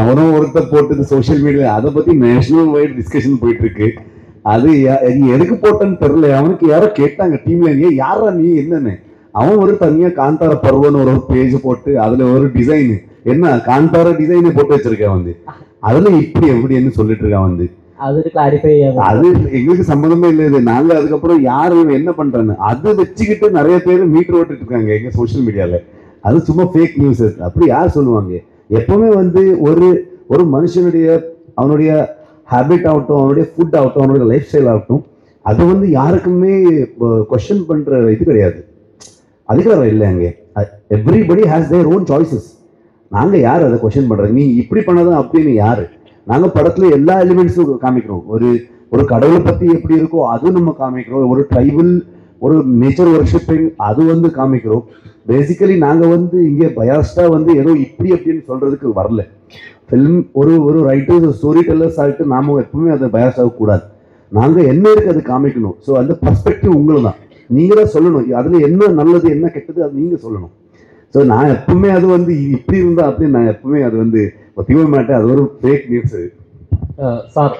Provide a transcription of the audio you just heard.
அவனும் ஒருத்த போட்டு சோசியல் மீடியா அதை பத்தி நேஷனல் வைட் டிஸ்கஷன் போயிட்டு இருக்கு. அது எதுக்கு போட்டேன்னு தெரியல. அவனுக்கு யாரோ கேட்டாங்க டீம்ல, யாரா நீ என்னன்னு. அவன் ஒரு தனியா காந்தார பருவன்னு ஒரு பேஜ் போட்டு அதுல ஒரு டிசைன், என்ன காந்தார டிசைனை போட்டு வச்சிருக்கேன் வந்து. அதுல இப்படி எப்படின்னு சொல்லிட்டு இருக்கான் வந்து. அது எங்களுக்கு சம்மந்தமே இல்லை. இது நாங்க அதுக்கப்புறம் யாரு என்ன பண்றேன்னு அது வச்சுக்கிட்டு நிறைய பேர் மீட்டர் ஓட்டிட்டு இருக்காங்க எங்க சோசியல் மீடியால. அது சும்மா ஃபேக் நியூஸ். அப்படி யார் சொல்லுவாங்க? எப்பவுமே வந்து ஒரு மனுஷனுடைய அவனுடைய ஹேபிட் ஆகட்டும், அவனுடைய ஃபுட் ஆகட்டும், அவனுடைய லைஃப் ஸ்டைல் ஆகட்டும், அது வந்து யாருக்குமே கொஸ்டின் பண்ற இது கிடையாது, அதிகாரம் இல்லை அங்கே. Everybody has their own choices. நாங்க யார் அதை கொஸ்டின் பண்றது? நீ இப்படி பண்ணதான் அப்படின்னு யாரு? நாங்க படத்துல எல்லா எலிமெண்ட்ஸும் காமிக்கிறோம். ஒரு கடவுளை பத்தி எப்படி இருக்கோ அது நம்ம காமிக்கிறோம். ஒரு ட்ரைபல், ஒரு நேச்சர் வர்ஷிப்பிங் அது வந்து காமிக்கிறோம். பேசிக்கலி நாங்க வந்து இங்கே பயாஸ்டா வந்து ஏதோ இப்படி அப்படின்னு சொல்றதுக்கு வரல. ஃபிலிம் ஒரு ரைட்டர்ஸ் ஸ்டோரி டெல்லர்ஸ் ஆகிட்டு நாம எப்பவுமே அதை பயாஸ் ஆகக்கூடாது. நாங்க என்ன இருக்கு அது காமிக்கணும். ஸோ அந்த பர்ஸ்பெக்டிவ் உங்களுக்கு தான், நீங்க தான் சொல்லணும். அதுல என்ன நல்லது என்ன கெட்டது அது நீங்க சொல்லணும். ஸோ நான் எப்பவுமே அது வந்து இப்படி இருந்தா அப்படின்னு நான் எப்பவுமே அது வந்து ஒத்திக்க மாட்டேன். அது ஒரு ஃபேக் நியூஸ். சார்